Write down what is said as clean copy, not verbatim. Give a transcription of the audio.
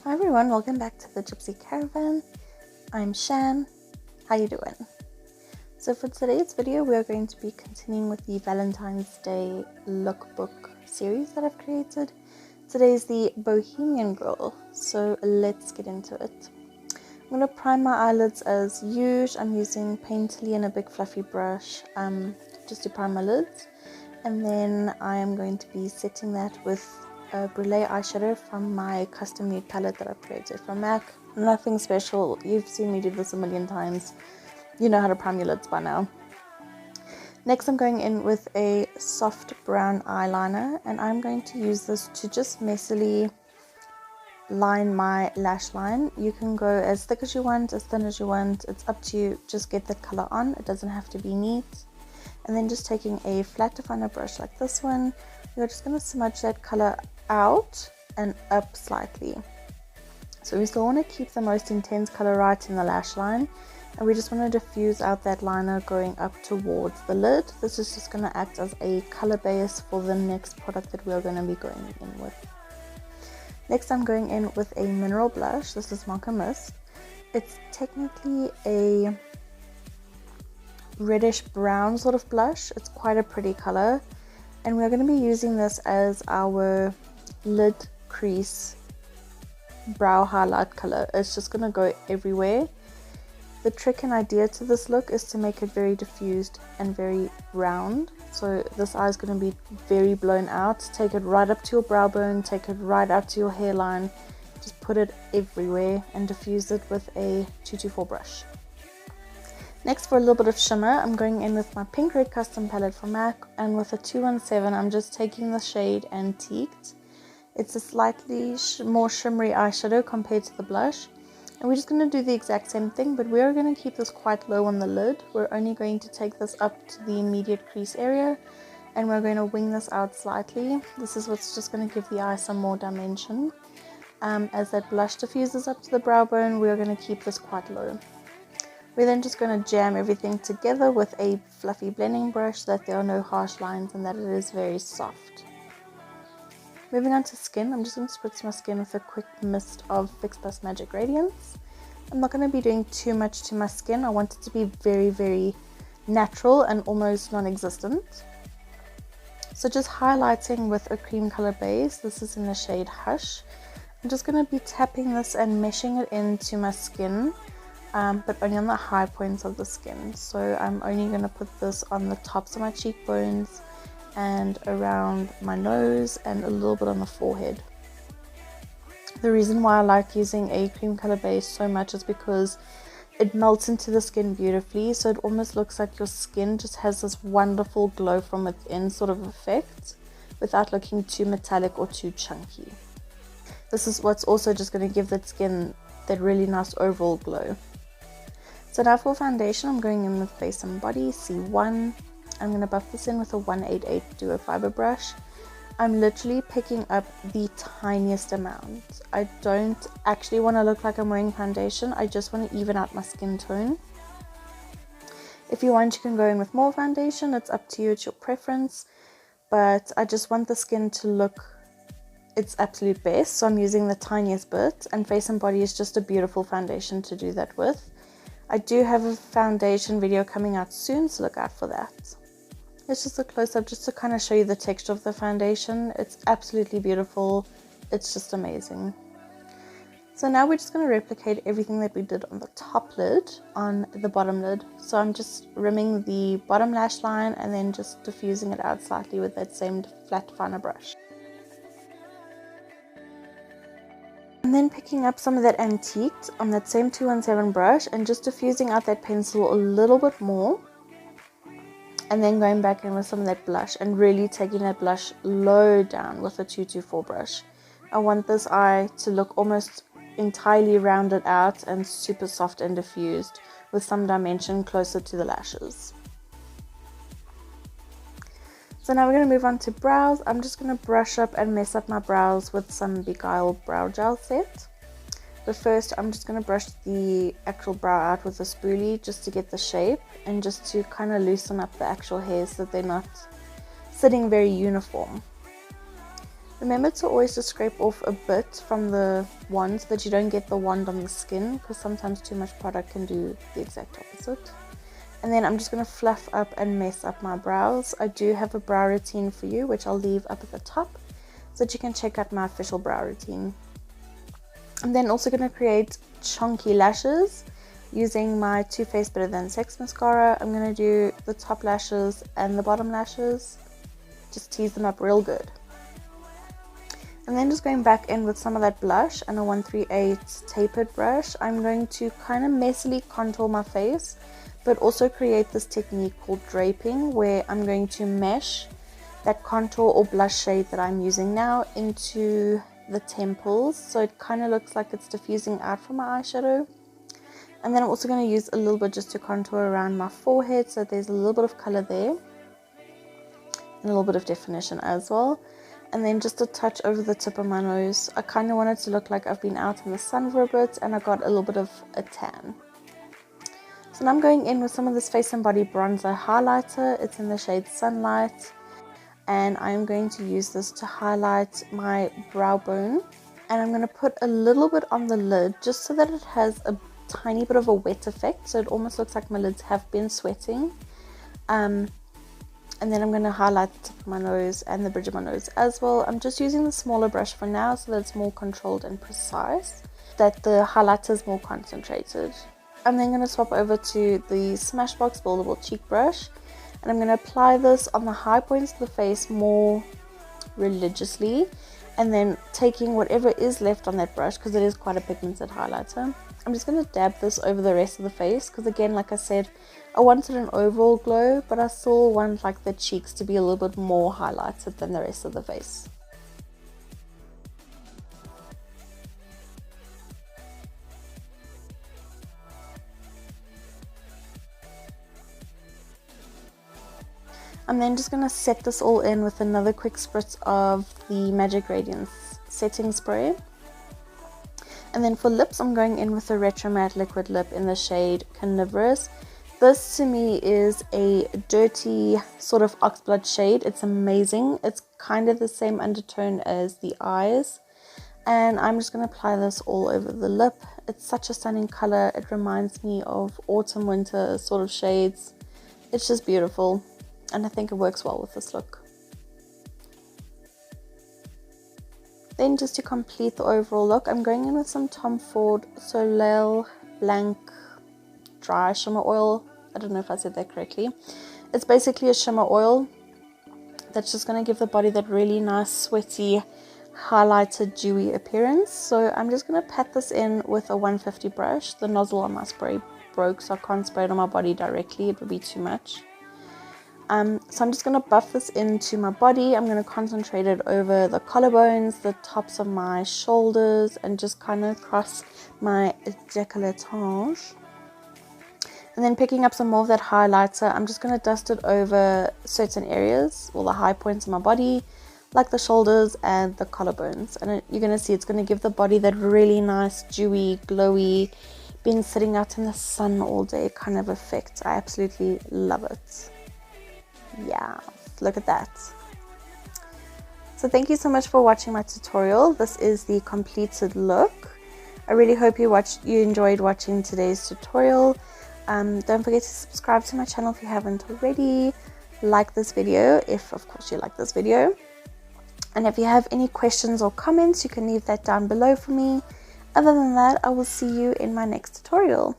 Hi everyone, welcome back to the Gypsy Caravan. I'm Shan. How you doing? So for today's video, we are going to be continuing with the Valentine's Day lookbook series that I've created. Today is the Bohemian Girl, so let's get into it. I'm going to prime my eyelids as usual. I'm using Painterly and a big fluffy brush just to prime my lids. And then I am going to be setting that with a Brule Eyeshadow from my custom nude palette that I've created from MAC. Nothing special, you've seen me do this a million times. You know how to prime your lids by now. Next I'm going in with a soft brown eyeliner, and I'm going to use this to just messily line my lash line. You can go as thick as you want, as thin as you want, it's up to you. Just get that color on, it doesn't have to be neat. And then just taking a flat definer brush like this one, we're just going to smudge that color out and up slightly. So we still want to keep the most intense color right in the lash line, and we just want to diffuse out that liner going up towards the lid. This is just going to act as a color base for the next product that we're going to be going in with. Next I'm going in with a mineral blush. This is Mocha Mist. It's technically a reddish brown sort of blush. It's quite a pretty color, and we're going to be using this as our lid crease brow highlight color. It's just going to go everywhere. The trick and idea to this look is to make it very diffused and very round. So this eye is going to be very blown out. Take it right up to your brow bone, take it right up to your hairline, just put it everywhere and diffuse it with a 224 brush. Next, for a little bit of shimmer, I'm going in with my Pink Red Custom palette from MAC, and with a 217 I'm just taking the shade Antiqued. It's a slightly more shimmery eyeshadow compared to the blush, and we're just going to do the exact same thing, but we're going to keep this quite low on the lid. We're only going to take this up to the immediate crease area, and we're going to wing this out slightly. This is what's just going to give the eye some more dimension. As that blush diffuses up to the brow bone, we're going to keep this quite low. We're then just going to jam everything together with a fluffy blending brush so that there are no harsh lines and that it is very soft. Moving on to skin, I'm just going to spritz my skin with a quick mist of Fix Plus Magic Radiance. I'm not going to be doing too much to my skin. I want it to be very, very natural and almost non-existent. So just highlighting with a cream color base. This is in the shade Hush. I'm just going to be tapping this and meshing it into my skin. But only on the high points of the skin. So I'm only going to put this on the tops of my cheekbones and around my nose and a little bit on the forehead. The reason why I like using a cream color base so much is because it melts into the skin beautifully, so it almost looks like your skin just has this wonderful glow from within sort of effect without looking too metallic or too chunky. This is what's also just going to give that skin that really nice overall glow. So now for foundation, I'm going in with Face and Body C1. I'm going to buff this in with a 188 Duo Fibre Brush. I'm literally picking up the tiniest amount. I don't actually want to look like I'm wearing foundation. I just want to even out my skin tone. If you want, you can go in with more foundation. It's up to you, it's your preference. But I just want the skin to look its absolute best. So I'm using the tiniest bit, and Face and Body is just a beautiful foundation to do that with. I do have a foundation video coming out soon, so look out for that. It's just a close-up just to kind of show you the texture of the foundation. It's absolutely beautiful. It's just amazing. So now we're just going to replicate everything that we did on the top lid on the bottom lid. So I'm just rimming the bottom lash line and then just diffusing it out slightly with that same flat definer brush. And then picking up some of that Antiqued on that same 217 brush and just diffusing out that pencil a little bit more. And then going back in with some of that blush and really taking that blush low down with a 224 brush. I want this eye to look almost entirely rounded out and super soft and diffused with some dimension closer to the lashes. So now we're going to move on to brows. I'm just going to brush up and mess up my brows with some Beguile Brow Gel Set. But first I'm just going to brush the actual brow out with a spoolie just to get the shape and just to kind of loosen up the actual hairs so that they're not sitting very uniform. Remember to always just scrape off a bit from the wand so that you don't get the wand on the skin, because sometimes too much product can do the exact opposite. And then I'm just going to fluff up and mess up my brows. I do have a brow routine for you, which I'll leave up at the top so that you can check out my official brow routine. I'm then also going to create chunky lashes using my Too Faced Better Than Sex mascara. I'm going to do the top lashes and the bottom lashes. Just tease them up real good. And then just going back in with some of that blush and a 138 tapered brush, I'm going to kind of messily contour my face, but also create this technique called draping, where I'm going to mesh that contour or blush shade that I'm using now into the temples, so it kind of looks like it's diffusing out from my eyeshadow. And then I'm also going to use a little bit just to contour around my forehead, so there's a little bit of color there and a little bit of definition as well. And then just a touch over the tip of my nose. I kind of want it to look like I've been out in the sun for a bit and I got a little bit of a tan. So now I'm going in with some of this Face and Body Bronzer highlighter. It's in the shade Sunlight. And I'm going to use this to highlight my brow bone. And I'm going to put a little bit on the lid just so that it has a tiny bit of a wet effect. So it almost looks like my lids have been sweating. And then I'm going to highlight the tip of my nose and the bridge of my nose as well. I'm just using the smaller brush for now so that it's more controlled and precise, that the highlighter is more concentrated. I'm then going to swap over to the Smashbox Buildable Cheek Brush, and I'm going to apply this on the high points of the face more religiously, and then taking whatever is left on that brush, because it is quite a pigmented highlighter, I'm just going to dab this over the rest of the face, because again, like I said, I wanted an overall glow, but I still want like the cheeks to be a little bit more highlighted than the rest of the face. I'm then just going to set this all in with another quick spritz of the Magic Radiance setting spray. And then for lips, I'm going in with a Retro Matte Liquid Lip in the shade Carnivorous. This to me is a dirty sort of oxblood shade. It's amazing. It's kind of the same undertone as the eyes. And I'm just going to apply this all over the lip. It's such a stunning color. It reminds me of autumn winter sort of shades. It's just beautiful. And I think it works well with this look. Then just to complete the overall look, I'm going in with some Tom Ford Soleil Blanc Dry Shimmer Oil. I don't know if I said that correctly. It's basically a shimmer oil that's just going to give the body that really nice, sweaty, highlighted, dewy appearance. So I'm just going to pat this in with a 150 brush. The nozzle on my spray broke, so I can't spray it on my body directly. It would be too much. So I'm just going to buff this into my body. I'm going to concentrate it over the collarbones, the tops of my shoulders, and just kind of across my décolletage. And then picking up some more of that highlighter, I'm just going to dust it over certain areas, or the high points of my body, like the shoulders and the collarbones. And you're going to see it's going to give the body that really nice, dewy, glowy, been sitting out in the sun all day kind of effect. I absolutely love it. Yeah, look at that. So thank you so much for watching my tutorial. This is the completed look. I really hope you enjoyed watching today's tutorial. Don't forget to subscribe to my channel if you haven't already. Like this video if of course you like this video. And if you have any questions or comments, you can leave that down below for me. Other than that, I will see you in my next tutorial.